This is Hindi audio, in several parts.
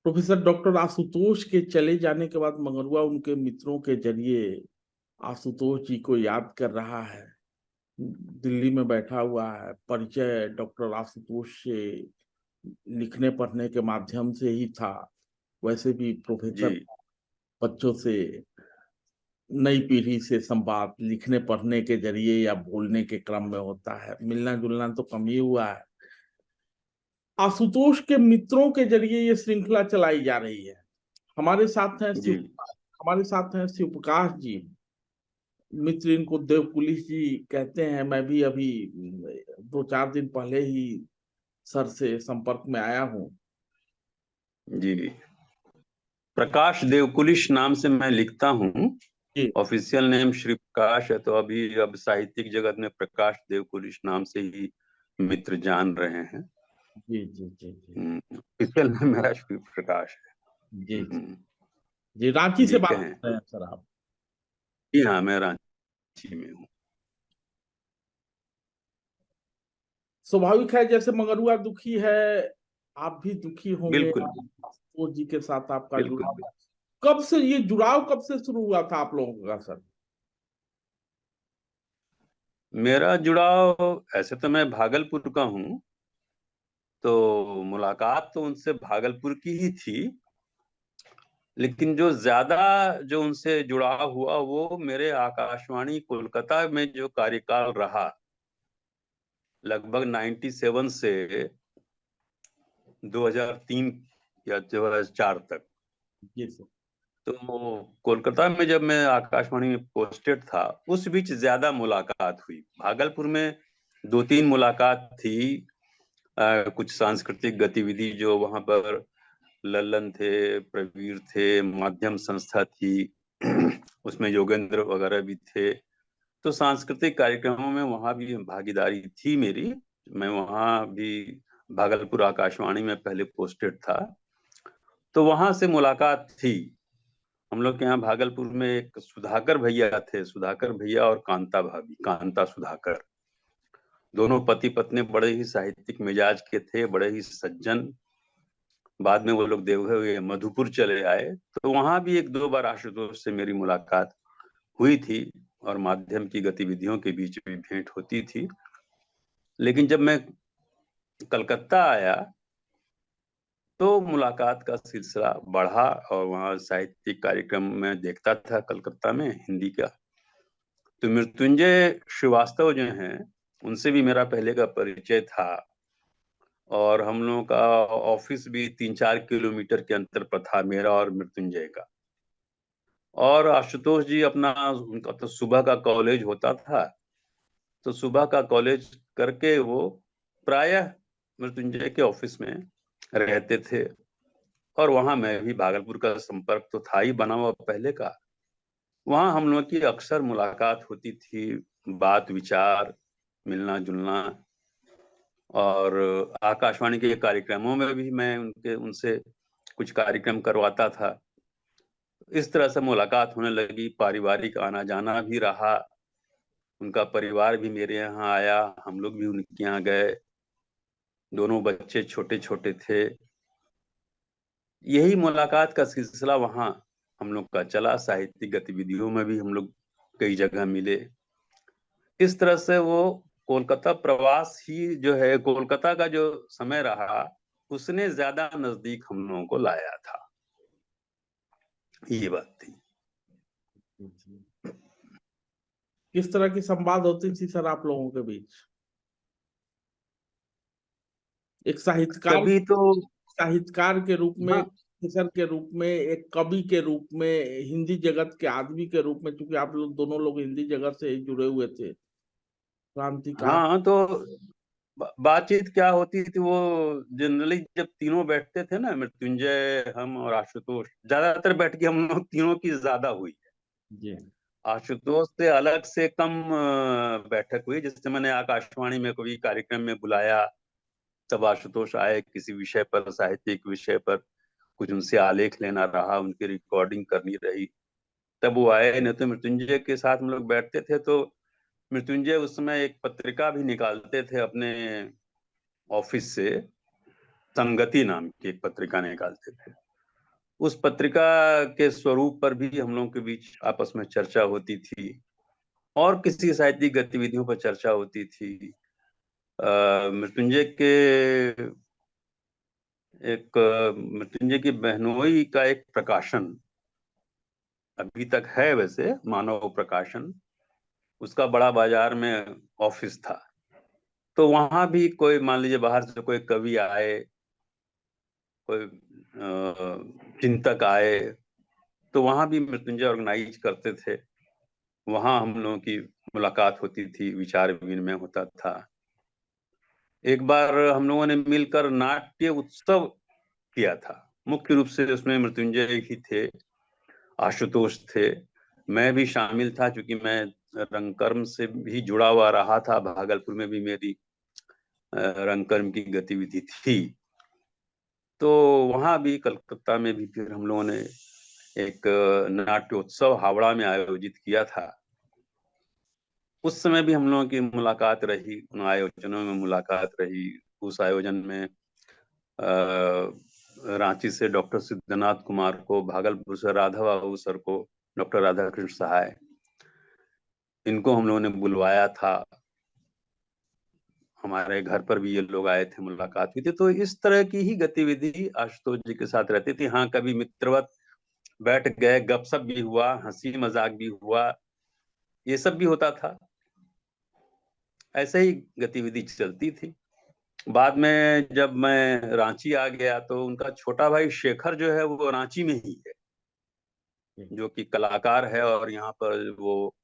प्रोफेसर डॉक्टर आशुतोष के चले जाने के बाद मंगरुआ उनके मित्रों के जरिए आशुतोष जी को याद कर रहा है। दिल्ली में बैठा हुआ है। परिचय डॉक्टर आशुतोष से लिखने पढ़ने के माध्यम से ही था। वैसे भी प्रोफेसर जी बच्चों से, नई पीढ़ी से संवाद लिखने पढ़ने के जरिए या बोलने के क्रम में होता है। मिलना जुलना तो कम ही हुआ है। आशुतोष के मित्रों के जरिए ये श्रृंखला चलाई जा रही है। हमारे साथ हैं जी शिवप्रकाश जी। मित्र इनको देव पुलिस जी कहते हैं। मैं भी अभी 2-4 दिन पहले ही सर से संपर्क में आया हूँ। जी। प्रकाश देवकुलिश नाम से मैं लिखता हूँ। जी ऑफिशियल नेम श्री प्रकाश है, तो अभी अब साहित्यिक जगत में प्रकाश देवकुलिश नाम से ही मित्र जान रहे हैं। जी जी जी जी ऑफिशियल नेम मेरा श्री प्रकाश जी है। जी जी। रांची से जी बात कहें। कर रहे हैं सर आप? जी हाँ, मैं रांची में हूँ। स्वाभाविक है, जैसे मंगरुआ दुखी है, आप भी दुखी होंगे। बिल्कुल आशुतोष जी के साथ आपका बिल्कुल जुड़ाव बिल्कुल। कब से, ये जुड़ाव कब से शुरू हुआ था आप लोगों का सर? मेरा जुड़ाव, ऐसे तो मैं भागलपुर का हूँ, तो मुलाकात तो उनसे भागलपुर की ही थी। लेकिन जो उनसे जुड़ाव हुआ वो मेरे आकाशवाणी कोलकाता में जो कार्यकाल रहा, लगभग 97 से 2003 या 2004 तक। जी सर। तो कोलकाता में जब मैं आकाशवाणी में पोस्टेड था, उस बीच ज्यादा मुलाकात हुई। भागलपुर में 2-3 मुलाकात थी। कुछ सांस्कृतिक गतिविधि जो वहां पर लल्लन थे, प्रवीर थे, माध्यम संस्था थी, उसमें योगेंद्र वगैरह भी थे। तो सांस्कृतिक कार्यक्रमों में वहां भी भागीदारी थी मेरी। मैं वहां भी भागलपुर आकाशवाणी में पहले पोस्टेड था, तो वहां से मुलाकात थी। हम लोग के यहाँ भागलपुर में एक सुधाकर भैया थे, सुधाकर भैया और कांता भाभी, कांता सुधाकर। दोनों पति पत्नी बड़े ही साहित्यिक मिजाज के थे, बड़े ही सज्जन। बाद में वो लोग देवघर हुए, मधुपुर चले आए। तो वहां भी 1-2 बार आशुतोष से मेरी मुलाकात हुई थी, और माध्यम की गतिविधियों के बीच में भेंट होती थी। लेकिन जब मैं कलकत्ता आया तो मुलाकात का सिलसिला बढ़ा, और वहाँ साहित्यिक कार्यक्रम में देखता था कलकत्ता में हिंदी का। तो मृत्युंजय श्रीवास्तव जो हैं, उनसे भी मेरा पहले का परिचय था, और हम लोगों का ऑफिस भी 3-4 किलोमीटर के अंतर पर था, मेरा और मृत्युंजय का। और आशुतोष जी अपना, उनका तो सुबह का कॉलेज होता था, तो सुबह का कॉलेज करके वो प्रायः मृत्युंजय के ऑफिस में रहते थे। और वहां मैं भी, भागलपुर का संपर्क तो था ही बना हुआ पहले का, वहां हम लोग की अक्सर मुलाकात होती थी। बात विचार, मिलना जुलना, और आकाशवाणी के कार्यक्रमों में भी मैं उनसे कुछ कार्यक्रम करवाता था। इस तरह से मुलाकात होने लगी, पारिवारिक आना जाना भी रहा। उनका परिवार भी मेरे यहाँ आया, हम लोग भी उनके यहाँ गए। दोनों बच्चे छोटे छोटे थे। यही मुलाकात का सिलसिला वहाँ हम लोग का चला। साहित्यिक गतिविधियों में भी हम लोग कई जगह मिले। इस तरह से वो कोलकाता प्रवास ही जो है, कोलकाता का जो समय रहा, उसने ज्यादा नजदीक हम लोगों को लाया था। ये बात थी। किस तरह की संवाद होती थी सर आप लोगों के बीच? एक साहित्यकार, कभी तो साहित्यकार के रूप में, हाँ प्रोफेसर के रूप में, एक कवि के रूप में, हिंदी जगत के आदमी के रूप में, क्योंकि आप लोग दोनों लोग हिंदी जगत से ही जुड़े हुए थे। क्रांतिकार। हाँ। तो बातचीत क्या होती थी, वो जनरली जब तीनों बैठते थे ना, मृत्युंजय, हम और आशुतोष, ज्यादातर बैठ के हम लोग तीनों की ज्यादा हुई। जी आशुतोष से अलग से कम बैठक हुई। जैसे मैंने आकाशवाणी में कोई कार्यक्रम में बुलाया, तब आशुतोष आए, किसी विषय पर, साहित्यिक विषय पर कुछ उनसे आलेख लेना रहा, उनकी रिकॉर्डिंग करनी रही, तब वो आए। नहीं तो मृत्युंजय के साथ हम लोग बैठते थे, तो मृत्युंजय उस समय एक पत्रिका भी निकालते थे अपने ऑफिस से, संगति नाम की एक पत्रिका निकालते थे। उस पत्रिका के स्वरूप पर भी हम लोगों के बीच आपस में चर्चा होती थी और किसी साहित्यिक गतिविधियों पर चर्चा होती थी। मृत्युंजय के मृत्युंजय की बहनोई का एक प्रकाशन अभी तक है, वैसे मानव प्रकाशन, उसका बड़ा बाजार में ऑफिस था। तो वहां भी कोई मान लीजिए बाहर से कोई कवि आए, कोई चिंतक आए, तो वहां भी मृत्युंजय ऑर्गेनाइज करते थे। वहां हम लोगों की मुलाकात होती थी, विचार विनिमय होता था। एक बार हम लोगों ने मिलकर नाट्य उत्सव किया था। मुख्य रूप से उसमें मृत्युंजय ही थे, आशुतोष थे, मैं भी शामिल था क्योंकि मैं रंगकर्म से भी जुड़ा हुआ रहा था। भागलपुर में भी मेरी रंगकर्म की गतिविधि थी। तो वहां भी, कलकत्ता में भी फिर हम लोगों ने एक नाट्योत्सव हावड़ा में आयोजित किया था। उस समय भी हम लोगों की मुलाकात रही, उन आयोजनों में मुलाकात रही। उस आयोजन में रांची से डॉक्टर सिद्धनाथ कुमार को, भागलपुर से राधा बाबू सर को, डॉक्टर राधा कृष्ण सहाय, इनको हम लोगों ने बुलवाया था। हमारे घर पर भी ये लोग आए थे, मुलाकात हुई थी। तो इस तरह की ही गतिविधि आशुतोष जी के साथ रहती थी। हाँ, कभी मित्रवत बैठ गए, गपशप भी हुआ, हंसी मजाक भी हुआ, ये सब भी होता था। ऐसे ही गतिविधि चलती थी। बाद में जब मैं रांची आ गया तो उनका छोटा भाई शेखर जो है वो रांची में ही है, जो कि कलाकार है। और यहाँ पर वो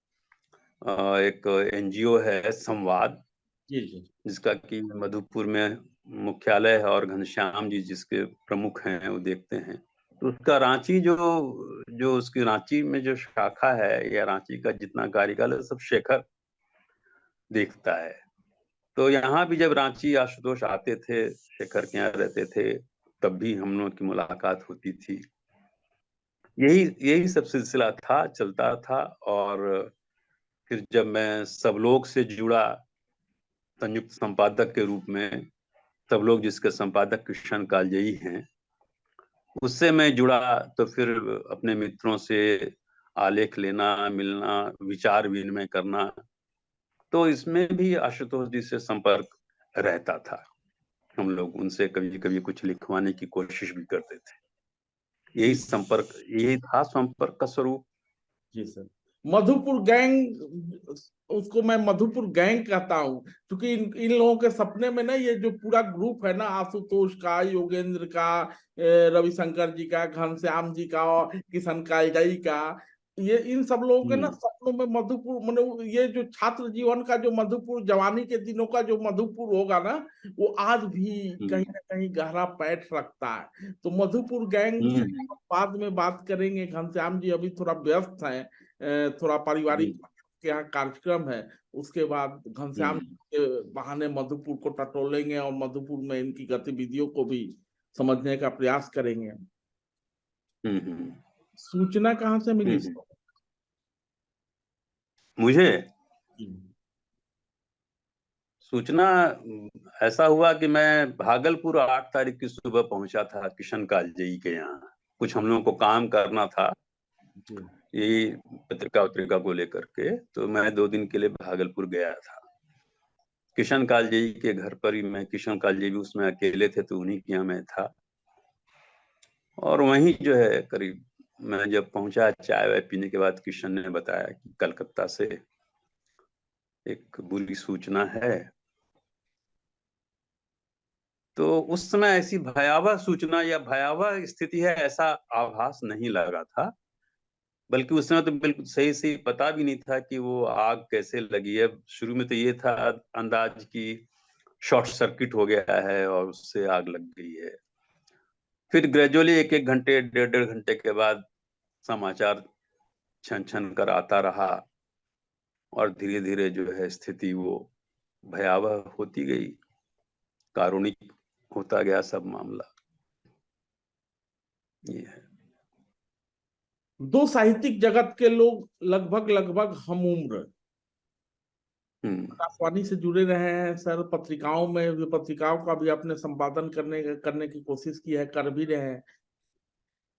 एक एनजीओ है संवाद, जी जी जिसका कि मधुपुर में मुख्यालय है और घनश्याम जी जिसके प्रमुख हैं वो देखते हैं। तो उसका रांची जो जो उसकी रांची में जो शाखा है या रांची का जितना कार्यकाल है, सब शेखर देखता है। तो यहाँ भी जब रांची आशुतोष आते थे, शेखर के यहाँ रहते थे, तब भी हम लोगों की मुलाकात होती थी। यही यही सब सिलसिला था, चलता था। और फिर जब मैं सबलोग से जुड़ा संयुक्त संपादक के रूप में, सबलोग जिसके संपादक कृष्ण कालजयी हैं, उससे मैं जुड़ा, तो फिर अपने मित्रों से आलेख लेना, मिलना, विचार विनिमय करना, तो इसमें भी आशुतोष जी से संपर्क रहता था। हम लोग उनसे कभी कभी कुछ लिखवाने की कोशिश भी करते थे। यही जी संपर्क, यही था संपर्क का स्वरूप। जी सर। मधुपुर गैंग, उसको मैं मधुपुर गैंग कहता हूँ, क्योंकि इन लोगों के सपने में ना ये जो पूरा ग्रुप है ना, आशुतोष का, योगेंद्र का, रविशंकर जी का, घनश्याम जी का और किशन कालजाई का, ये इन सब लोगों के ना हम्म सपनों में मधुपुर, मतलब ये जो छात्र जीवन का जो मधुपुर, जवानी के दिनों का जो मधुपुर होगा ना, वो आज भी कहीं हम्म ना कहीं गहरा पैठ रखता है। तो मधुपुर गैंग से हम्म बाद में बात करेंगे। घनश्याम जी अभी थोड़ा व्यस्त हैं, थोड़ा पारिवारिक हम्म के यहाँ कार्यक्रम है। उसके बाद घनश्याम हम्म के बहाने मधुपुर को टटोलेंगे और मधुपुर में इनकी गतिविधियों को भी समझने का प्रयास करेंगे। हम्म सूचना कहाँ से मिली हम्म। इसको? मुझे जी सूचना ऐसा हुआ कि मैं भागलपुर 8 तारीख की सुबह पहुंचा था किशन कालजई के यहाँ। कुछ हम लोगों को काम करना था, जी यही पत्रिका को लेकर के। तो मैं 2 दिन के लिए भागलपुर गया था। किशन कालजई के घर पर ही, मैं, किशन कालजई भी उसमें अकेले थे, तो उन्हीं के यहाँ मैं था। और वहीं जो है करीब मैं जब पहुंचा, चाय वाय पीने के बाद किशन ने बताया कि कलकत्ता से एक बुरी सूचना है। तो उस समय ऐसी भयावह सूचना या भयावह स्थिति है ऐसा आभास नहीं लगा था। बल्कि उस समय तो बिल्कुल सही सही पता भी नहीं था कि वो आग कैसे लगी है। शुरू में तो ये था अंदाज की शॉर्ट सर्किट हो गया है और उससे आग लग गई है। फिर ग्रेजुअली एक एक घंटे, डेढ़ डेढ़ घंटे के बाद समाचार छन छन कर आता रहा और धीरे धीरे जो है स्थिति वो भयावह होती गई, कारुणिक होता गया सब मामला। ये है। दो साहित्यिक जगत के लोग लगभग लगभग हम उम्र, हम्म आकाशवाणी से जुड़े रहे हैं सर, पत्रिकाओं में, पत्रिकाओं का भी अपने संपादन करने करने की कोशिश की है, कर भी रहे हैं।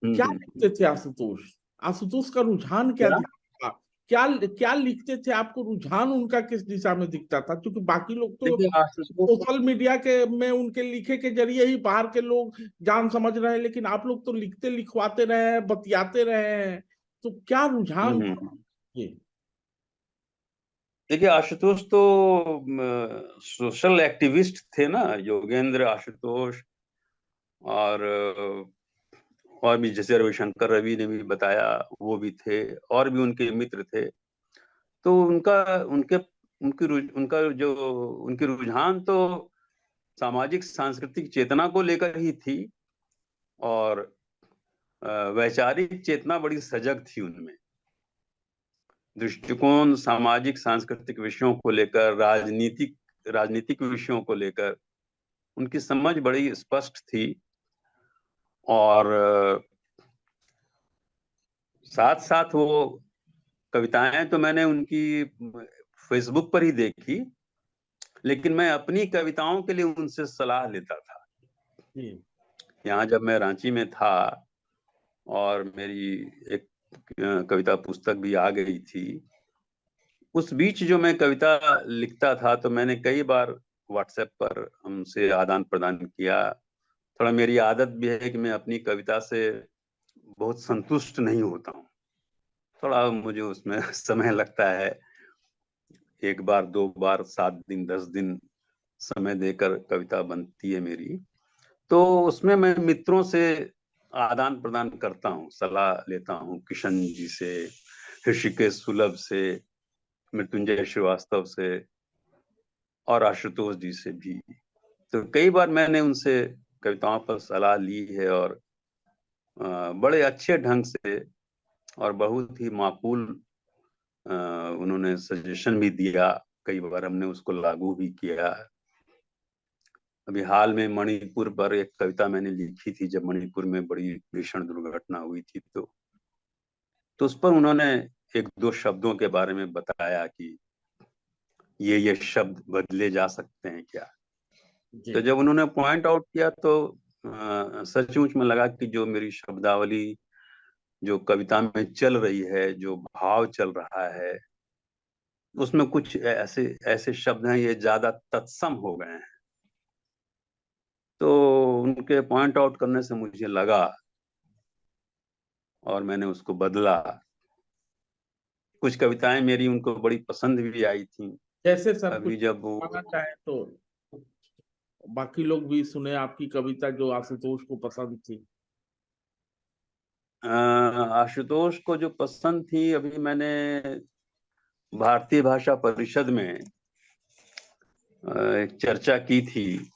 क्या लिखते थे आशुतोष? आशुतोष का रुझान क्या क्या? दिखता था? क्या क्या लिखते थे? आपको रुझान उनका किस दिशा में दिखता था? क्योंकि बाकी लोग तो देखिए आशुतोष, सोशल मीडिया के में उनके लिखे के जरिए ही बाहर के लोग जान समझ रहे हैं, लेकिन आप लोग तो लिखते लिखवाते रहे हैं, बतियाते रहे हैं। तो क्या रुझान था ये? देखिए आशुतोष तो सोशल एक्टिविस्ट थे ना, योगेंद्र, आशुतोष और और भी, जैसे रविशंकर रवि ने भी बताया, वो भी थे, और भी उनके मित्र थे। तो उनका उनके उनका जो उनकी रुझान तो सामाजिक सांस्कृतिक चेतना को लेकर ही थी, और वैचारिक चेतना बड़ी सजग थी उनमें। दृष्टिकोण सामाजिक सांस्कृतिक विषयों को लेकर, राजनीतिक विषयों को लेकर उनकी समझ बड़ी स्पष्ट थी। और साथ साथ वो कविताएं तो मैंने उनकी फेसबुक पर ही देखी, लेकिन मैं अपनी कविताओं के लिए उनसे सलाह लेता था। जी यहाँ जब मैं रांची में था और मेरी एक कविता पुस्तक भी आ गई थी, उस बीच जो मैं कविता लिखता था तो मैंने कई बार व्हाट्सएप पर हमसे आदान प्रदान किया। थोड़ा मेरी आदत भी है कि मैं अपनी कविता से बहुत संतुष्ट नहीं होता हूँ, थोड़ा मुझे उसमें समय लगता है। एक बार, दो बार, 7 दिन, 10 दिन समय देकर कविता बनती है मेरी। तो उसमें मैं मित्रों से आदान प्रदान करता हूँ, सलाह लेता हूँ, किशन जी से, ऋषिकेश सुलभ से, मृत्युंजय श्रीवास्तव से, और आशुतोष जी से भी। तो कई बार मैंने उनसे कविताओं पर सलाह ली है, और बड़े अच्छे ढंग से और बहुत ही माकूल उन्होंने सजेशन भी दिया। कई बार हमने उसको लागू भी किया। अभी हाल में मणिपुर पर एक कविता मैंने लिखी थी, जब मणिपुर में बड़ी भीषण दुर्घटना हुई थी, तो उस पर उन्होंने एक दो शब्दों के बारे में बताया कि ये शब्द बदले जा सकते हैं क्या। जी तो जब उन्होंने पॉइंट आउट किया तो सचमुच में लगा कि जो मेरी शब्दावली, जो कविता में चल रही है, जो भाव चल रहा है, उसमें कुछ ऐसे ऐसे शब्द हैं, ये ज्यादा तत्सम हो गए हैं। तो उनके पॉइंट आउट करने से मुझे लगा, और मैंने उसको बदला। कुछ कविताएं मेरी उनको बड़ी पसंद भी आई थी। जैसे सर कुछ अभी जब वो बताना चाहें तो बाकी लोग भी सुने आपकी कविता जो आशुतोष को पसंद थी। आशुतोष को जो पसंद थी, अभी मैंने भारतीय भाषा परिषद में एक चर्चा की थी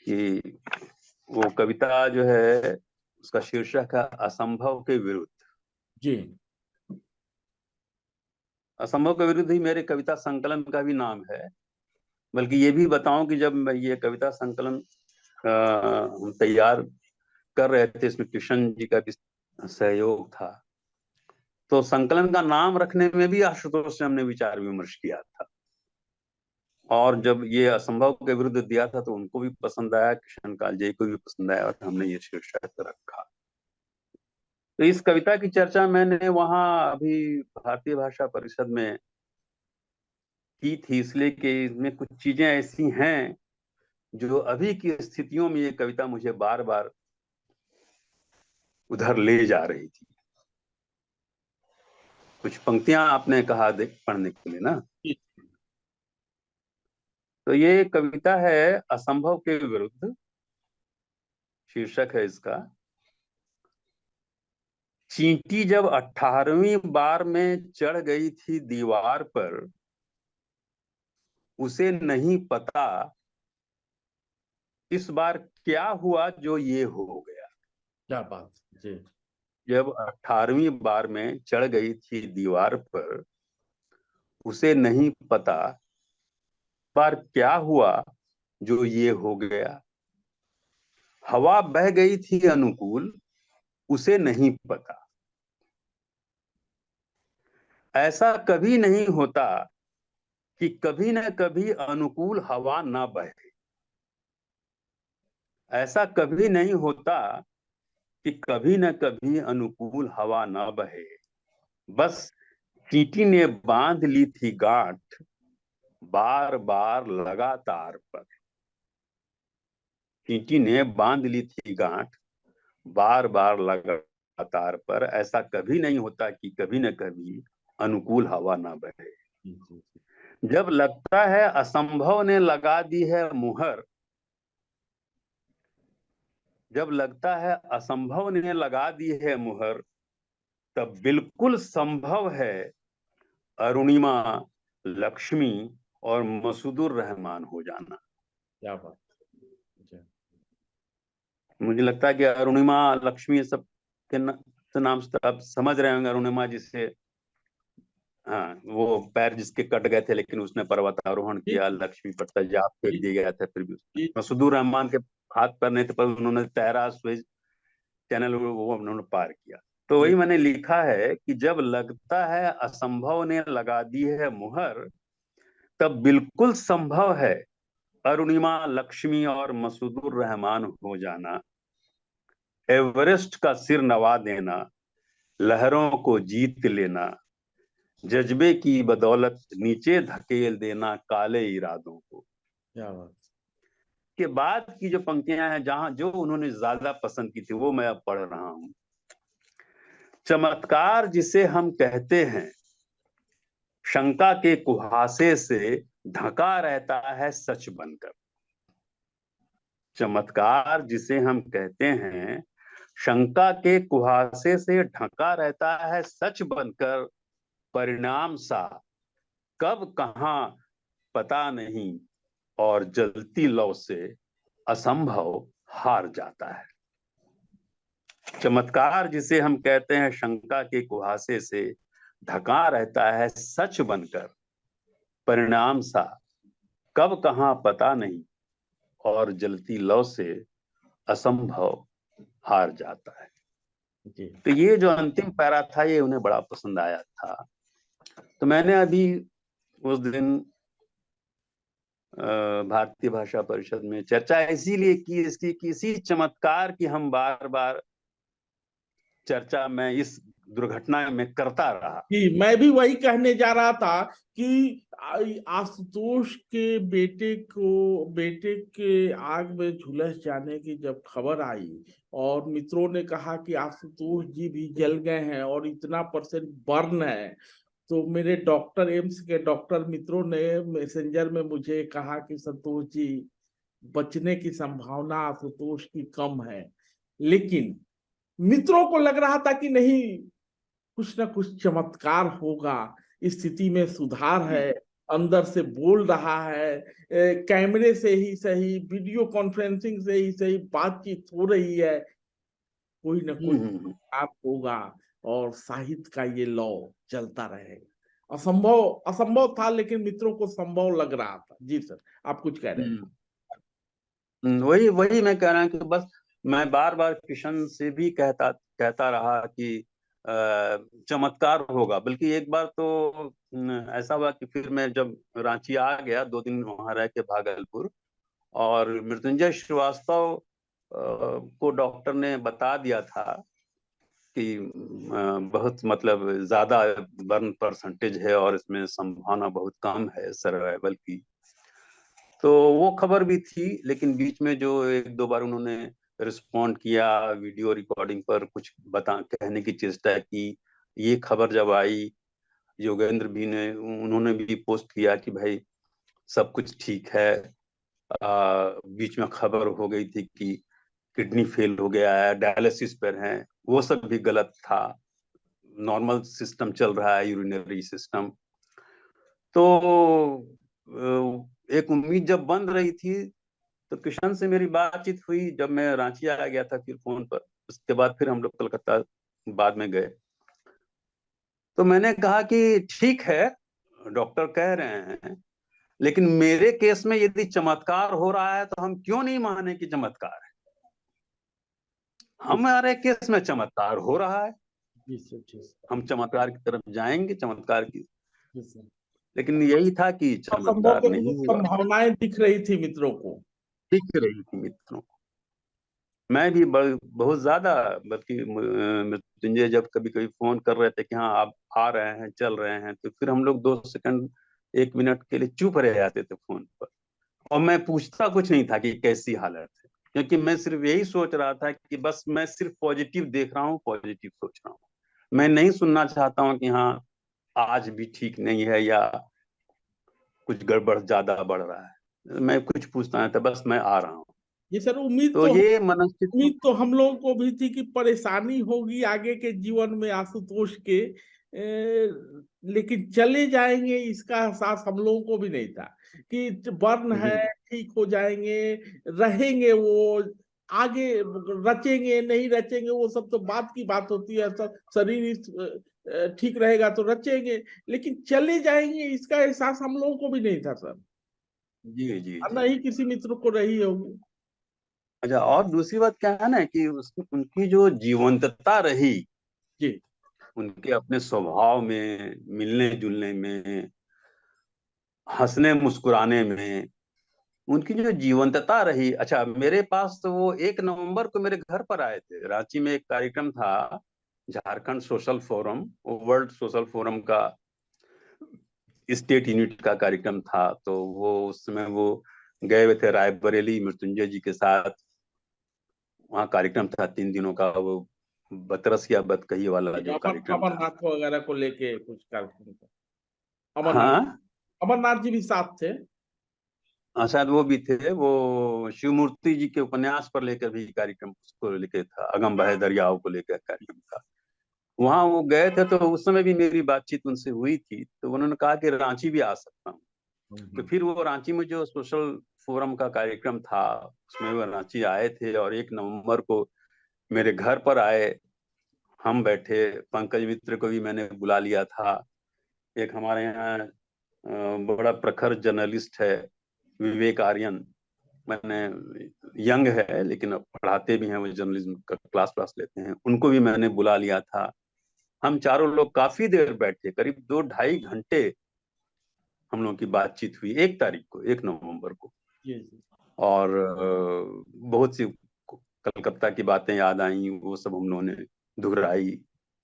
कि वो कविता जो है, उसका शीर्षक है असंभव के विरुद्ध। जी असंभव के विरुद्ध ही मेरे कविता संकलन का भी नाम है। बल्कि ये भी बताऊं कि जब मैं ये कविता संकलन हम तैयार कर रहे थे, इसमें किशन जी का भी सहयोग था। तो संकलन का नाम रखने में भी आशुतोष से हमने विचार विमर्श किया था। और जब ये असंभव के विरुद्ध दिया था तो उनको भी पसंद आया, किशन कालजे को भी पसंद आया, और हमने ये शीर्षक रखा। तो इस कविता की चर्चा मैंने वहां अभी भारतीय भाषा परिषद में की थी, इसलिए कि इसमें कुछ चीजें ऐसी हैं जो अभी की स्थितियों में ये कविता मुझे बार बार उधर ले जा रही थी। कुछ पंक्तियां आपने कहा देख पढ़ने के लिए ना, जी तो ये कविता है असंभव के विरुद्ध, शीर्षक है इसका। चींटी जब 18वीं बार में चढ़ गई थी दीवार पर, उसे नहीं पता इस बार क्या हुआ जो ये हो गया। क्या बात। जी जब 18वीं बार में चढ़ गई थी दीवार पर, उसे नहीं पता बार क्या हुआ जो ये हो गया। हवा बह गई थी अनुकूल, उसे नहीं पता ऐसा कभी नहीं होता कि कभी न कभी अनुकूल हवा ना बहे। ऐसा कभी नहीं होता कि कभी न कभी अनुकूल हवा न बहे, बस चींटी ने बांध ली थी गांठ बार बार लगातार पर। चींटी ने बांध ली थी गांठ बार बार लगातार पर। ऐसा कभी नहीं होता कि कभी न कभी अनुकूल हवा ना बहे। जब लगता है असंभव ने लगा दी है मुहर, जब लगता है असंभव ने लगा दी है मुहर, तब बिल्कुल संभव है अरुणिमा, लक्ष्मी और मसूदुर रहमान हो जाना। क्या बात। मुझे लगता है कि अरुणिमा, लक्ष्मी सब के नाम से आप समझ रहे होंगे। अरुणिमा जिसे, हाँ, वो पैर जिसके कट गए थे लेकिन उसने पर्वतारोहण किया, लक्ष्मी पर तेजाब फेंक दिया गया था फिर भी मसूदुर रहमान के हाथ पैर नहीं थे पर उन्होंने तैरा, सुएज चैनल वो उन्होंने पार किया। तो वही मैंने लिखा है कि जब लगता है असंभव ने लगा दी है मुहर, तब बिल्कुल संभव है अरुणिमा, लक्ष्मी और मसूदुर रहमान हो जाना। एवरेस्ट का सिर नवा देना, लहरों को जीत लेना, जज्बे की बदौलत नीचे धकेल देना काले इरादों को। क्या बात। के बाद की जो पंक्तियां हैं जहां जो उन्होंने ज्यादा पसंद की थी वो मैं अब पढ़ रहा हूं। चमत्कार जिसे हम कहते हैं, शंका के कुहासे से ढका रहता है सच बनकर। चमत्कार जिसे हम कहते हैं, शंका के कुहासे से ढका रहता है सच बनकर। परिणाम सा कब कहां पता नहीं, और जलती लौ से असंभव हार जाता है। चमत्कार जिसे हम कहते हैं, शंका के कुहासे से ढका रहता है सच बनकर। परिणाम सा कब कहां पता नहीं, और जलती लौ से असंभव हार जाता है। तो ये जो अंतिम पैरा था ये उन्हें बड़ा पसंद आया था। तो मैंने अभी उस दिन भारतीय भाषा परिषद में चर्चा इसीलिए की इसकी, किसी चमत्कार की हम बार बार चर्चा में इस दुर्घटना में करता रहा। जी, मैं भी वही कहने जा रहा था कि आशुतोष के बेटे के आग में झुलस जाने की जब खबर आई और मित्रों ने कहा कि आशुतोष जी भी जल गए हैं और इतना % बर्न है, तो मेरे डॉक्टर, एम्स के डॉक्टर मित्रों ने मैसेंजर में मुझे कहा कि संतोष जी, बचने की संभावना आशुतोष की कम है। लेकिन मित्रों को लग रहा था कि नहीं, कुछ ना कुछ चमत्कार होगा, स्थिति में सुधार है, अंदर से बोल रहा है, कैमरे से ही सही, वीडियो कॉन्फ्रेंसिंग से ही सही बातचीत हो रही है, कोई ना कोई आप होगा और साहित्य का ये लौ चलता रहेगा। असंभव असंभव था लेकिन मित्रों को संभव लग रहा था। जी सर, आप कुछ कह रहे हैं। वही वही मैं कह रहा हूँ कि बस मैं बार बार किशन से भी कहता रहा कि चमत्कार होगा। बल्कि एक बार तो ऐसा हुआ कि फिर मैं जब रांची आ गया 2 दिन वहां रह के भागलपुर, और मृत्युंजय श्रीवास्तव को डॉक्टर ने बता दिया था कि बहुत मतलब ज्यादा बर्न % है और इसमें संभावना बहुत कम है सर्वाइवल की। तो वो खबर भी थी, लेकिन बीच में जो 1-2 बार उन्होंने रिस्पॉन्ड किया, वीडियो रिकॉर्डिंग पर कुछ कहने की चेष्टा की। ये खबर जब आई, योगेंद्र भी ने उन्होंने भी पोस्ट किया कि भाई सब कुछ ठीक है। बीच में खबर हो गई थी कि किडनी फेल हो गया है, डायलिसिस पर है, वो सब भी गलत था। नॉर्मल सिस्टम चल रहा है, यूरिनरी सिस्टम। तो एक उम्मीद जब बन रही थी, तो किशन से मेरी बातचीत हुई जब मैं रांची आ गया था फिर फोन पर। उसके बाद फिर हम लोग कलकत्ता बाद में गए। तो मैंने कहा कि ठीक है, डॉक्टर कह रहे हैं, लेकिन मेरे केस में यदि चमत्कार हो रहा है तो हम क्यों नहीं माने कि चमत्कार है। हमारे केस में चमत्कार हो रहा है, हम चमत्कार की तरफ जाएंगे, चमत्कार की। लेकिन यही था कि असंभव चमत्कार के नहीं कुछ हुआ। संभावनाएं दिख रही थी मित्रों को, दिख रही थी मित्रों को। मैं भी बहुत ज्यादा, बल्कि मृत्युंजय जब कभी कभी फोन कर रहे थे कि हाँ आप आ रहे हैं चल रहे हैं, तो फिर हम लोग 2 सेकंड 1 मिनट के लिए चुप रह जाते थे फोन पर। और मैं पूछता कुछ नहीं था कि कैसी हालत है, क्योंकि मैं सिर्फ यही सोच रहा था कि बस मैं सिर्फ पॉजिटिव देख रहा हूँ, पॉजिटिव सोच रहा हूँ। मैं नहीं सुनना चाहता हूँ कि हाँ आज भी ठीक नहीं है या कुछ गड़बड़ ज्यादा बढ़ रहा है। मैं कुछ पूछता नहीं था, बस मैं आ रहा हूँ। ये सर उम्मीद तो तो ये मनस्थिति। उम्मीद तो हम लोगों को भी थी कि परेशानी होगी आगे के जीवन में आशुतोष के, लेकिन चले जाएंगे इसका एहसास हम लोगों को भी नहीं था कि बर्न है, जी ठीक हो जाएंगे, रहेंगे वो, आगे रचेंगे नहीं रचेंगे वो सब तो बात की बात होती है। सब शरीर ठीक रहेगा तो रचेंगे, लेकिन चले जाएंगे इसका एहसास हम लोगों को भी नहीं था सर। जी जी और जी। न ही किसी मित्र को रही होगी। अच्छा, और दूसरी बात क्या है ना कि उनकी जो जीवंतता रही, जी उनके अपने स्वभाव में, मिलने जुलने में, हंसने मुस्कुराने में, उनकी जो जीवंतता रही। अच्छा, मेरे पास तो वो 1 नवंबर को मेरे घर पर आए थे। रांची में एक कार्यक्रम था, Jharkhand social forum, world social forum का स्टेट यूनिट का कार्यक्रम था। तो वो उस समय वो गए हुए थे रायबरेली मृत्युंजय जी के साथ। वहाँ कार्यक्रम था 3 दिनों का, वो बतरस या बतकही वाला जो कार्यक्रम था। अमरनाथ वगैरह को लेके कुछ कार्यक्रम था। अमरनाथ, हाँ, अमरनाथ जी भी साथ थे। हाँ शायद वो भी थे। वो शिवमूर्ति जी के उपन्यास पर लेकर भी कार्यक्रम उसको लेके था, अगम बहे दरियाओं को लेकर कार्यक्रम था। वहां वो गए थे, तो उस समय भी मेरी बातचीत उनसे हुई थी। तो उन्होंने कहा कि रांची भी आ सकता हूँ। तो फिर वो रांची में जो सोशल फोरम का कार्यक्रम था, उसमें वो रांची आए थे और 1 नवंबर को मेरे घर पर आए। हम बैठे, पंकज मित्र को भी मैंने बुला लिया था। एक हमारे यहाँ बड़ा प्रखर जर्नलिस्ट है, विवेक आर्यन। मैंने, यंग है लेकिन अब पढ़ाते भी हैं, वो जर्नलिज्म का क्लास लेते हैं, उनको भी मैंने बुला लिया था। हम चारों लोग काफी देर बैठे, करीब 2 ढाई घंटे हम लोगों की बातचीत हुई 1 तारीख को, 1 नवंबर को। जी जी। और बहुत सी कलकत्ता की बातें याद आई, वो सब हम लोगों ने दोहराई।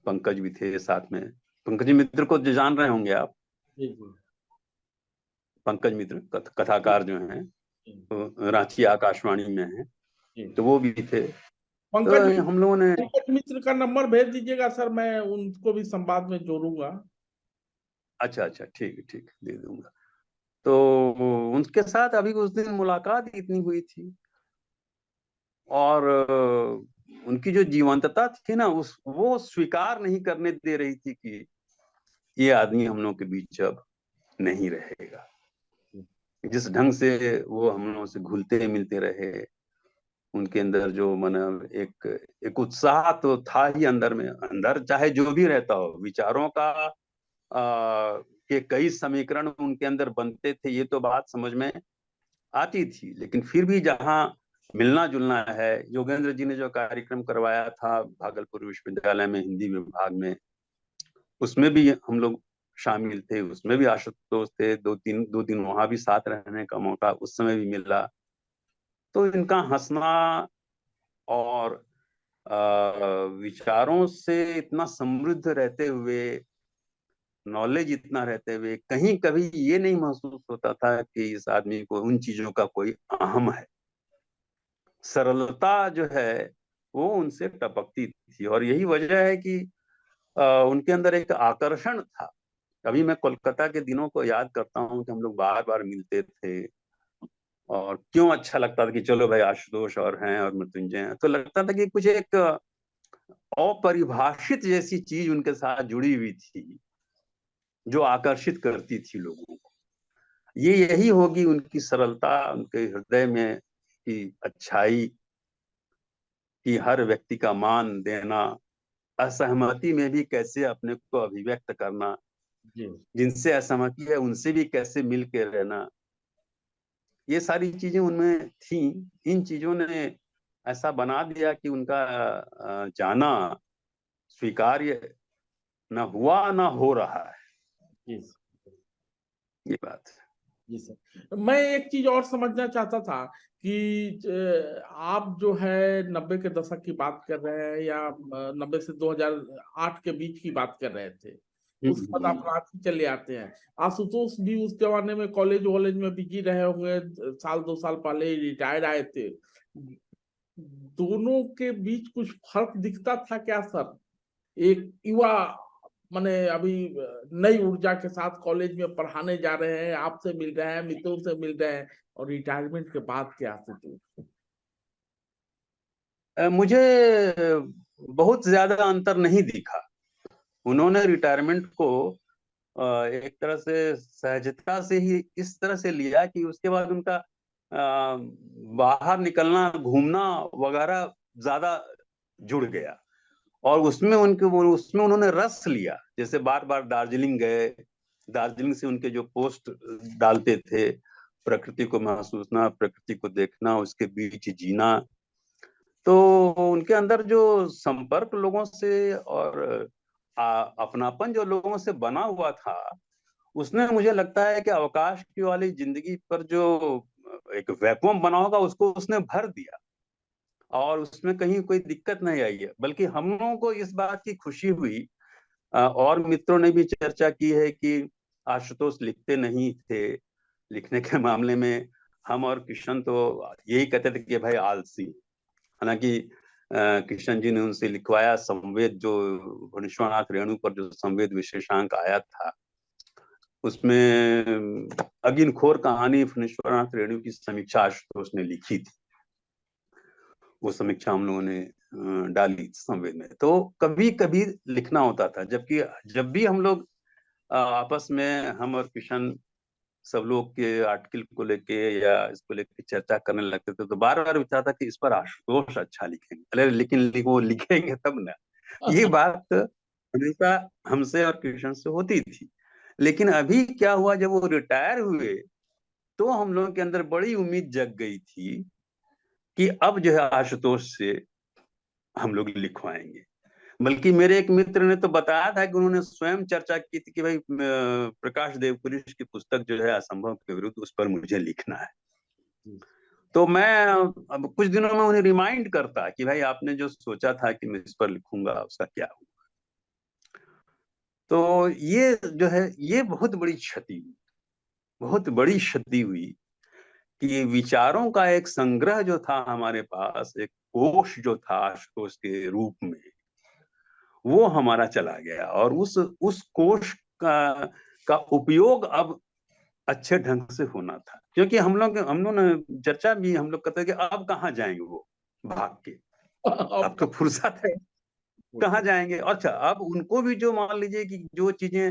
पंकज भी थे साथ में। पंकज मित्र को जो जान रहे होंगे आप, जी जी पंकज मित्र कथाकार जो हैं, जी तो रांची आकाशवाणी में हैं, जी। तो वो भी थे। तो पंकज हम लोगों ने, पंकज मित्र का नंबर भेज दीजिएगा सर, मैं उनको भी संवाद में जोड़ूंगा। अच्छा अच्छा, ठीक है ठीक है, दे दूंगा। तो उनके साथ अभी उस दिन मुलाकात ही इतनी हुई थी। और उनकी जो जीवंतता थी ना, उस वो स्वीकार नहीं करने दे रही थी कि ये आदमी हम लोग के बीच अब नहीं रहेगा। जिस ढंग से वो हम लोगों से घुलते मिलते रहे, उनके अंदर जो मन, एक एक उत्साह तो था ही अंदर में। अंदर चाहे जो भी रहता हो, विचारों का के कई समीकरण उनके अंदर बनते थे, ये तो बात समझ में आती थी। लेकिन फिर भी जहाँ मिलना जुलना है, योगेंद्र जी ने जो कार्यक्रम करवाया था भागलपुर विश्वविद्यालय में हिंदी विभाग में, उसमें भी हम लोग शामिल थे। उसमें भी आशुतोष थे। 2 दिन वहां भी साथ रहने का मौका उस समय भी मिला। तो इनका हंसना और विचारों से इतना समृद्ध रहते हुए, नॉलेज इतना रहते हुए, कहीं कभी ये नहीं महसूस होता था कि इस आदमी को उन चीजों का कोई अहम है। सरलता जो है वो उनसे टपकती थी, और यही वजह है कि उनके अंदर एक आकर्षण था। अभी मैं कोलकाता के दिनों को याद करता हूँ कि हम लोग बार बार मिलते थे, और क्यों अच्छा लगता था कि चलो भाई आशुतोष और हैं और मृत्युंजय हैं, तो लगता था कि कुछ एक अपरिभाषित जैसी चीज उनके साथ जुड़ी हुई थी, जो आकर्षित करती थी लोगों को। ये यही होगी उनकी सरलता, उनके हृदय में की अच्छाई, कि हर व्यक्ति का मान देना, असहमति में भी कैसे अपने को अभिव्यक्त करना, जी जिनसे असहमति है उनसे भी कैसे मिल के रहना, ये सारी चीजें उनमें थी। इन चीजों ने ऐसा बना दिया कि उनका जाना स्वीकार्य न हुआ, न हो रहा है। जी ये बात है। जी सर, मैं एक चीज और समझना चाहता था कि आप जो है 90 के दशक की बात कर रहे हैं या 90 से 2008 के बीच की बात कर रहे थे, उसके बाद आप रांची चले आते हैं। आशुतोष भी उस जमाने में कॉलेज वॉलेज में बिजी रहे होंगे, साल 2 साल पहले ही रिटायर आए थे। दोनों के बीच कुछ फर्क दिखता था क्या सर? एक युवा माने अभी नई ऊर्जा के साथ कॉलेज में पढ़ाने जा रहे हैं, आपसे मिल रहे हैं, मित्रों से मिल रहे हैं, और रिटायरमेंट के बाद क्या स्थिति? मुझे बहुत ज्यादा अंतर नहीं दिखा। उन्होंने रिटायरमेंट को एक तरह से सहजता से ही इस तरह से लिया कि उसके बाद उनका बाहर निकलना, घूमना वगैरह ज्यादा जुड़ गया, और उसमें उन्होंने रस लिया। जैसे बार बार दार्जिलिंग गए, दार्जिलिंग से उनके जो पोस्ट डालते थे, प्रकृति को महसूसना, प्रकृति को देखना, उसके बीच जीना, तो उनके अंदर जो संपर्क लोगों से और अपनापन जो लोगों से बना हुआ था, उसने मुझे लगता है कि अवकाश की वाली जिंदगी पर जो एक वैक्यूम बना होगा उसको उसने भर दिया, और उसमें कहीं कोई दिक्कत नहीं आई है। बल्कि हम लोगों को इस बात की खुशी हुई, और मित्रों ने भी चर्चा की है कि आशुतोष लिखते नहीं थे। लिखने के मामले में हम और किशन तो यही कहते थे कि भाई आलसी। हालांकि किशन जी ने उनसे लिखवाया संवेद, जो भुवनेश्वरनाथ रेणु पर जो संवेद विशेषांक आया था, उसमें अगिनखोर कहानी भुवनेश्वरनाथ रेणु की समीक्षा आशुतोष ने लिखी थी। वो समीक्षा हम लोगों ने डाली संवेद में। तो कभी कभी लिखना होता था, जबकि जब भी हम लोग आपस में, हम और किशन, सब लोग के आर्टिकल को लेके या इसको लेके चर्चा करने लगते थे, तो बार बार विचारता कि इस पर आशुतोष अच्छा लिखेंगे, अरे लेकिन वो लिखेंगे तब ना। ये बात हमेशा हमसे और किशन से होती थी। लेकिन अभी क्या हुआ, जब वो रिटायर हुए तो हम लोगों के अंदर बड़ी उम्मीद जग गई थी कि अब जो है आशुतोष से हम लोग लिखवाएंगे। बल्कि मेरे एक मित्र ने तो बताया था कि उन्होंने स्वयं चर्चा की थी कि भाई प्रकाश देवकुरिश की पुस्तक जो है असंभव के विरुद्ध, उस पर मुझे लिखना है। तो मैं अब कुछ दिनों में उन्हें रिमाइंड करता कि भाई आपने जो सोचा था कि मैं इस पर लिखूंगा, उसका क्या हुआ। तो ये जो है, ये बहुत बड़ी क्षति हुई, बहुत बड़ी क्षति हुई कि विचारों का एक संग्रह जो था हमारे पास, एक कोश जो था आशुतोष के रूप में, वो हमारा चला गया। और उस कोश का उपयोग अब अच्छे ढंग से होना था। क्योंकि हम लोग ने चर्चा भी हम लोग कहते हैं कि अब कहाँ जाएंगे वो भाग के, अब तो फुर्सत है, कहाँ जाएंगे। अच्छा, अब उनको भी जो मान लीजिए कि जो चीजें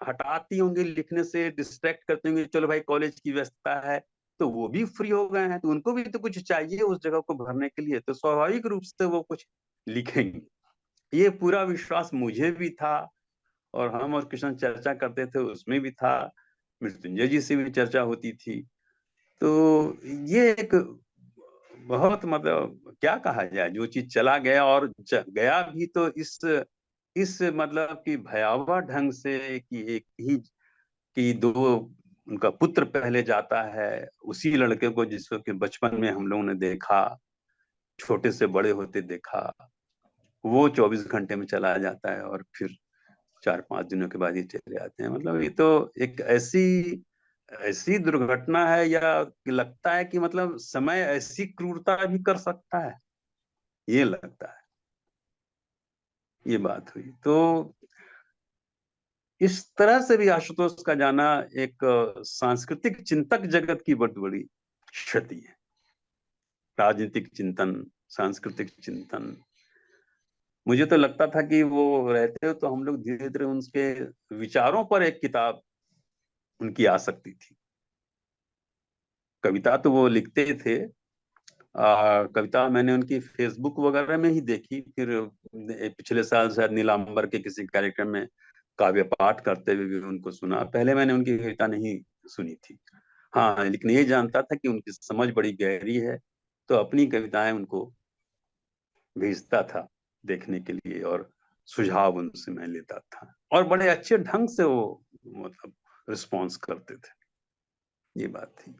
हटाती होंगी लिखने से, डिस्ट्रैक्ट करते होंगे, चलो भाई कॉलेज की व्यस्तता है, तो वो भी फ्री हो गए हैं, तो उनको भी तो कुछ चाहिए उस जगह को भरने के लिए, तो स्वाभाविक रूप से वो कुछ लिखेंगे। ये पूरा विश्वास मुझे भी था, और हम और किशन चर्चा करते थे उसमें भी था, मृत्युंजय जी से भी चर्चा होती थी। तो ये एक बहुत, मतलब क्या कहा जाए, जो चीज चला गया, और गया भी तो इस मतलब कि भयावह ढंग से, कि एक ही कि दो, उनका पुत्र पहले जाता है, उसी लड़के को जिसको कि बचपन में हम लोगों ने देखा, छोटे से बड़े होते देखा, वो 24 घंटे में चला जाता है, और फिर 4-5 दिनों के बाद ही चले आते हैं। मतलब ये तो एक ऐसी ऐसी दुर्घटना है, या लगता है कि मतलब समय ऐसी क्रूरता भी कर सकता है, ये लगता है। ये बात हुई तो इस तरह से भी आशुतोष का जाना एक सांस्कृतिक चिंतक जगत की बहुत बड़ी क्षति है। राजनीतिक चिंतन, सांस्कृतिक चिंतन, मुझे तो लगता था कि वो रहते हो तो हम लोग धीरे धीरे उनके विचारों पर एक किताब उनकी आ सकती थी। कविता तो वो लिखते थे, कविता मैंने उनकी फेसबुक वगैरह में ही देखी, फिर पिछले साल शायद नीलांबर के किसी कार्यक्रम में काव्य पाठ करते हुए भी उनको सुना। पहले मैंने उनकी कविता नहीं सुनी थी, हाँ, लेकिन ये जानता था कि उनकी समझ बड़ी गहरी है, तो अपनी कविताएं उनको भेजता था देखने के लिए, और सुझाव उनसे मैं लेता था, और बड़े अच्छे ढंग से वो मतलब रिस्पॉन्स करते थे। ये बात थी।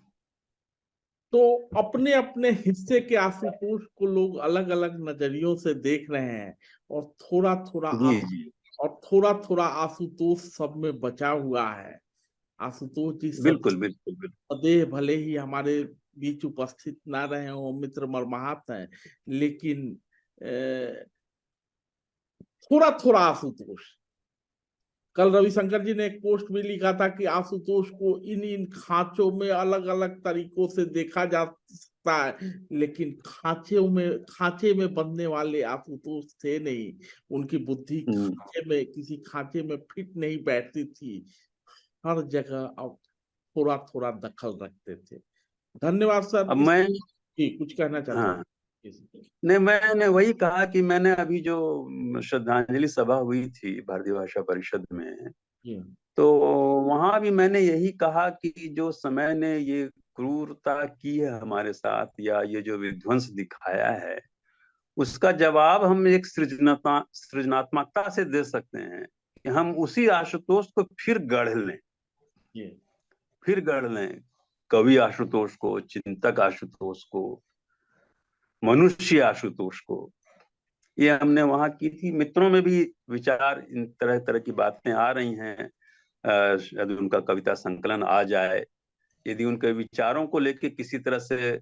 तो अपने अपने हिस्से के आशुतोष को लोग अलग अलग नजरियों से देख रहे हैं, और जी जी। थोड़ा थोड़ा आशुतोष सब में बचा हुआ है। आशुतोष जी सब बिल्कुल बिल्कुल बिल्कुल। सदैव भले ही हमारे बीच उपस्थित ना रहे हो, मित्र मर्माहत हैं, लेकिन थोड़ा थोड़ा आशुतोष। कल रविशंकर जी ने एक पोस्ट भी लिखा था कि आशुतोष को इन इन खांचों में अलग अलग तरीकों से देखा जा सकता है, लेकिन खांचे में बंधने वाले आशुतोष थे नहीं। उनकी बुद्धि खांचे में, किसी खांचे में फिट नहीं बैठती थी। हर जगह अब थोड़ा थोड़ा दखल रखते थे। धन्यवाद सर। अब मैं, जी, कुछ कहना चाहते हाँ, हैं? नहीं, मैंने वही कहा कि मैंने अभी जो श्रद्धांजलि सभा हुई थी भारतीय भाषा परिषद में, जी तो वहां भी मैंने यही कहा कि जो समय ने ये क्रूरता की है हमारे साथ, या ये जो विध्वंस दिखाया है, उसका जवाब हम एक सृजनात्मकता से दे सकते हैं कि हम उसी आशुतोष को जी फिर गढ़ लें, कवि आशुतोष को, चिंतक आशुतोष को, मनुष्य आशुतोष को। ये हमने वहां की थी। मित्रों में भी विचार, इन तरह तरह की बातें आ रही हैं। यदि उनका कविता संकलन आ जाए, यदि उनके विचारों को लेके किसी तरह से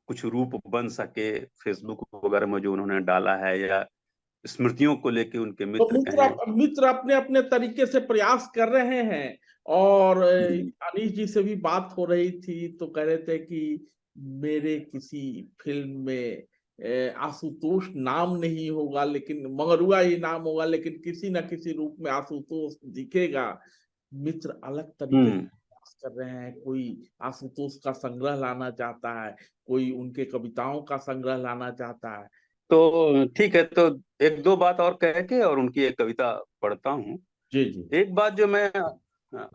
कुछ रूप बन सके, फेसबुक वगैरह में जो उन्होंने डाला है, या स्मृतियों को लेके उनके तो मित्र कहें। मित्र अपने अपने तरीके से प्रयास कर रहे हैं। और जी अनीश जी से भी बात हो रही थी, तो कह रहे थे कि मेरे किसी फिल्म में आशुतोष नाम नहीं होगा, लेकिन मंगरुआ ही नाम होगा, लेकिन किसी न किसी रूप में आशुतोष दिखेगा। मित्र अलग तरीके से हम्म। प्रयास कर रहे हैं। कोई आशुतोष का संग्रह लाना चाहता है, कोई उनके कविताओं का संग्रह लाना चाहता है। तो ठीक है, तो एक दो बात और कह के और उनकी एक कविता पढ़ता हूँ। जी जी एक बात जो मैं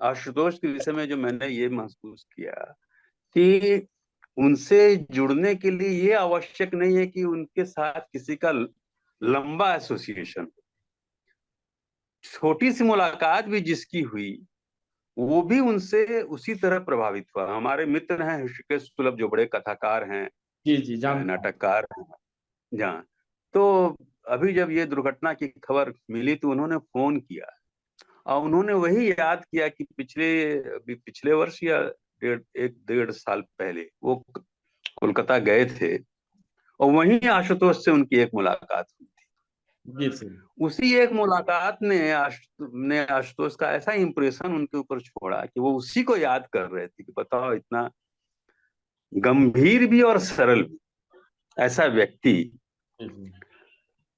आशुतोष के विषय में जो मैंने ये महसूस किया कि उनसे जुड़ने के लिए ये आवश्यक नहीं है कि उनके साथ किसी का लंबा एसोसिएशन। छोटी सी मुलाकात भी जिसकी हुई, वो भी उनसे उसी तरह प्रभावित हुआ। हमारे मित्र हैं ऋषिकेश सुलभ, जो बड़े कथाकार हैं, जी जी जानता हूँ। नाटककार हैं। जहाँ, तो अभी जब ये दुर्घटना की खबर मिली तो उन्होंने फोन किया, और उन्होंने वही याद किया कि पिछले वर्ष या 1.5 साल पहले वो कोलकाता गए थे, और वहीं आशुतोष से उनकी एक मुलाकात हुई थी। जी सर। उसी एक मुलाकात ने आशुतोष का ऐसा इंप्रेशन उनके ऊपर छोड़ा कि वो उसी को याद कर रहे थे कि बताओ, इतना गंभीर भी और सरल भी ऐसा व्यक्ति जी जी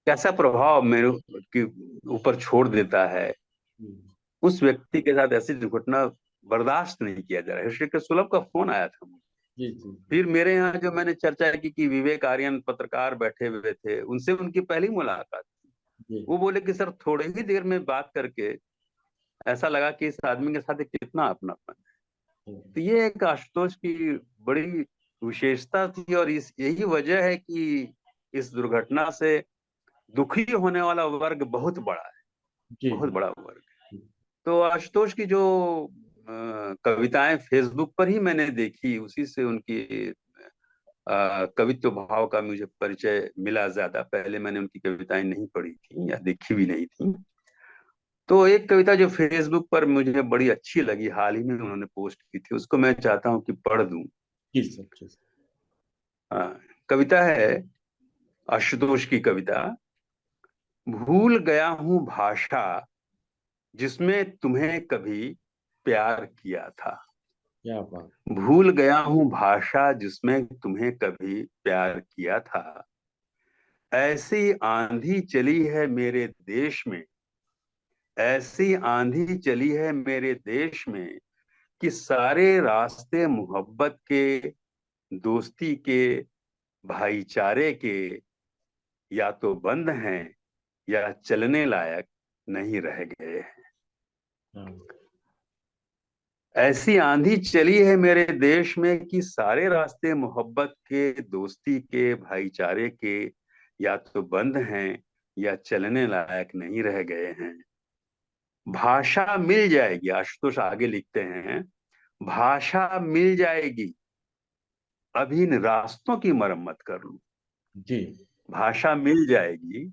कैसा प्रभाव मेरे के ऊपर छोड़ देता है। उस व्यक्ति के साथ ऐसी दुर्घटना बर्दाश्त नहीं किया जा रहा है। ऋषिकेश सुलभ का फोन आया था मुझे। जी जी फिर मेरे यहाँ जो मैंने चर्चा की कि विवेक आर्यन पत्रकार बैठे हुए थे, उनसे उनकी पहली मुलाकात। जी वो बोले कि सर, थोड़े ही देर में बात करके ऐसा लगा कि इस आदमी के साथ एक कितना अपनापन है। तो ये एक आशुतोष की बड़ी विशेषता थी, और इस यही वजह है कि इस दुर्घटना से दुखी होने वाला वर्ग बहुत बड़ा है, जी बहुत बड़ा वर्ग। तो आशुतोष की जो कविताएं फेसबुक पर ही मैंने देखी, उसी से उनकी कवित्व भाव का मुझे परिचय मिला। ज्यादा पहले मैंने उनकी कविताएं नहीं पढ़ी थी या देखी भी नहीं थी। तो एक कविता जो फेसबुक पर मुझे बड़ी अच्छी लगी, हाल ही में उन्होंने पोस्ट की थी, उसको मैं चाहता हूँ कि पढ़ दूं। जी सर। जी सर। कविता है, आशुतोष की कविता। भूल गया हूँ भाषा जिसमें तुम्हें कभी प्यार किया था। क्या बात। भूल गया हूँ भाषा जिसमें तुम्हें कभी प्यार किया था। ऐसी आंधी चली है मेरे देश में, ऐसी आंधी चली है मेरे देश में, कि सारे रास्ते मोहब्बत के, दोस्ती के, भाईचारे के या तो बंद हैं या चलने लायक नहीं रह गए हैं। हाँ। ऐसी आंधी चली है मेरे देश में कि सारे रास्ते मोहब्बत के, दोस्ती के, भाईचारे के या तो बंद हैं या चलने लायक नहीं रह गए हैं। भाषा मिल जाएगी, आशुतोष आगे लिखते हैं, भाषा मिल जाएगी, अभी इन रास्तों की मरम्मत कर लूं। जी भाषा मिल जाएगी,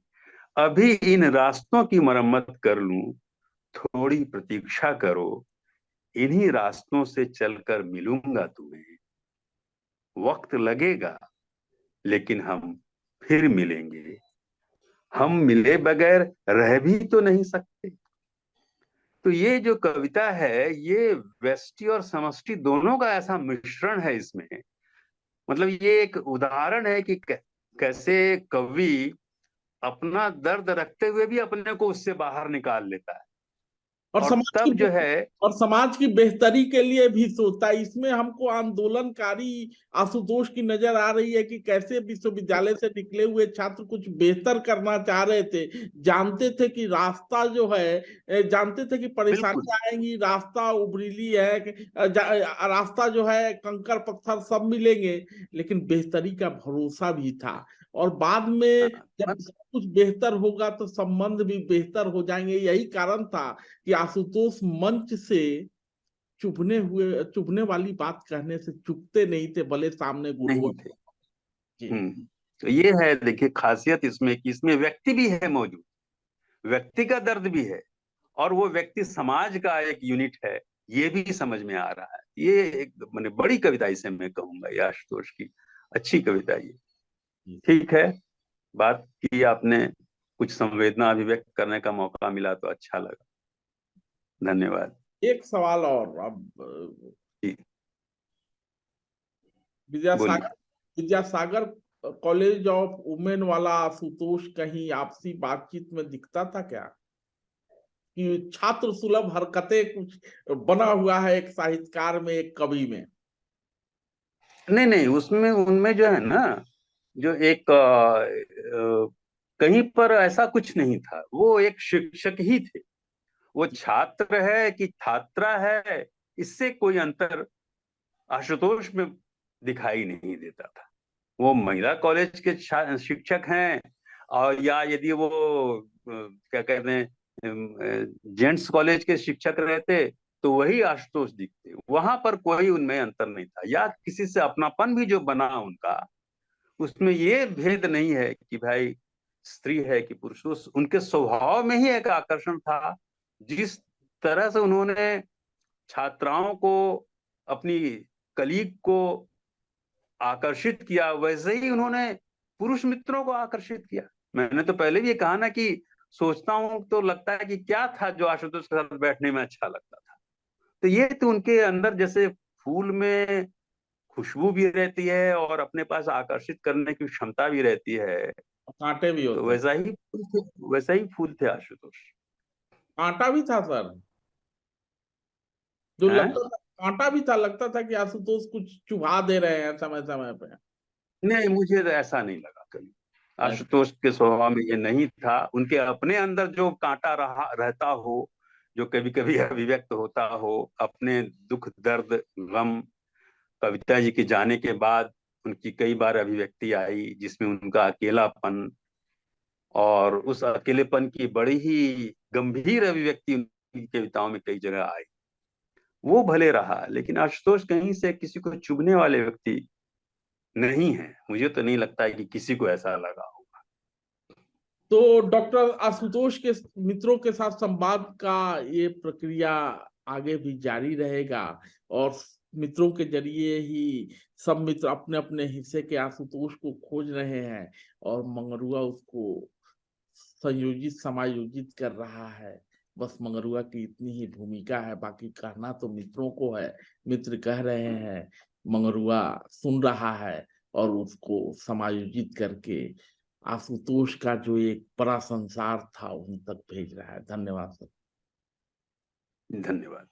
अभी इन रास्तों की मरम्मत कर लूं, थोड़ी प्रतीक्षा करो, इन्हीं रास्तों से चलकर मिलूंगा तुम्हें। वक्त लगेगा, लेकिन हम फिर मिलेंगे। हम मिले बगैर रह भी तो नहीं सकते। तो ये जो कविता है, ये व्यष्टि और समष्टि दोनों का ऐसा मिश्रण है इसमें। मतलब ये एक उदाहरण है कि कैसे कवि अपना दर्द रखते हुए भी अपने को उससे बाहर निकाल लेता है, और और समाज तब जो है और समाज की बेहतरी के लिए भी सोचता है। इसमें हमको आंदोलनकारी आशुतोष की नजर आ रही है कि कैसे विश्वविद्यालय से निकले हुए छात्र कुछ बेहतर करना चाह रहे थे। जानते थे कि रास्ता जो है, जानते थे कि बिल्कुल परेशानियां आएंगी, रास्ता उबरीली है, रास्ता जो है कंकर पत्थर सब मिलेंगे, लेकिन बेहतरी का भरोसा भी था। और बाद में जब सब कुछ बेहतर होगा तो संबंध भी बेहतर हो जाएंगे। यही कारण था कि आशुतोष मंच से चुभने वाली बात कहने से चुकते नहीं थे, भले सामने गुरुवर। नहीं थे। जी तो ये है, देखिए खासियत इसमें कि इसमें व्यक्ति भी है मौजूद, व्यक्ति का दर्द भी है, और वो व्यक्ति समाज का एक यूनिट है, ये भी समझ में आ रहा है। ये एक मैंने बड़ी कविता इसे मैं कहूंगा, ये आशुतोष की अच्छी कविता ये। जी। ठीक है, बात की आपने, कुछ संवेदना अभिव्यक्त करने का मौका मिला तो अच्छा लगा। धन्यवाद। एक सवाल और अब, जी बोलिए। Vidyasagar Vidyasagar college of women वाला आशुतोष कहीं आपसी बातचीत में दिखता था क्या, कि छात्र सुलभ हरकतें कुछ बना हुआ है एक साहित्यकार में, एक कवि में? नहीं नहीं, उसमें उनमें जो है ना, जो एक कहीं पर ऐसा कुछ नहीं था। वो एक शिक्षक ही थे। वो छात्र है कि छात्रा है, इससे कोई अंतर आशुतोष में दिखाई नहीं देता था। वो महिला कॉलेज के शिक्षक हैं, और या यदि वो क्या कहते हैं जेंट्स कॉलेज के शिक्षक रहते तो वही आशुतोष दिखते। वहां पर कोई उनमें अंतर नहीं था, या किसी से अपनापन भी जो बना उनका, उसमें ये भेद नहीं है कि भाई स्त्री है कि पुरुष। उनके स्वभाव में ही एक आकर्षण था। जिस तरह से उन्होंने छात्राओं को, अपनी कलीग को आकर्षित किया, वैसे ही उन्होंने पुरुष मित्रों को आकर्षित किया। मैंने तो पहले भी ये कहा ना कि सोचता हूं तो लगता है कि क्या था जो आशुतोष के साथ बैठने में अच्छा लगता था। तो ये तो उनके अंदर जैसे फूल में खुशबू भी रहती है और अपने पास आकर्षित करने की क्षमता भी रहती है, कांटे भी तो होते हैं। वैसा ही फूल थे आशुतोष। कांटा भी था सर, जो हैं? लगता था, कांटा भी था, लगता था कि आशुतोष कुछ चुभा दे रहे हैं समय समय पे। नहीं, मुझे तो ऐसा नहीं लगा कभी। ऐसा- आशुतोष के स्वभाव में ये नहीं था। उनके अपने अंदर जो कांटा रहता हो, जो कभी कभी अभिव्यक्त होता हो, अपने दुख दर्द गम, कविता जी के जाने के बाद उनकी कई बार अभिव्यक्ति आई जिसमें उनका अकेलापन, और उस अकेलेपन की बड़ी ही गंभीर अभिव्यक्ति उनकी कविताओं में कई जगह आई। वो भले रहा, लेकिन आशुतोष कहीं से किसी को चुभने वाले व्यक्ति नहीं है। मुझे तो नहीं लगता है कि किसी को ऐसा लगा हो। तो डॉक्टर आशुतोष के मित्रों के साथ संवाद का ये प्रक्रिया आगे भी जारी रहेगा, और मित्रों के जरिए ही सब मित्र अपने अपने हिस्से के आशुतोष को खोज रहे हैं, और मंगरुआ उसको संयोजित समायोजित कर रहा है। बस मंगरुआ की इतनी ही भूमिका है, बाकी कहना तो मित्रों को है। मित्र कह रहे हैं, मंगरुआ सुन रहा है, और उसको समायोजित करके आशुतोष का जो एक बड़ा संसार था उन तक भेज रहा है। धन्यवाद सर। धन्यवाद।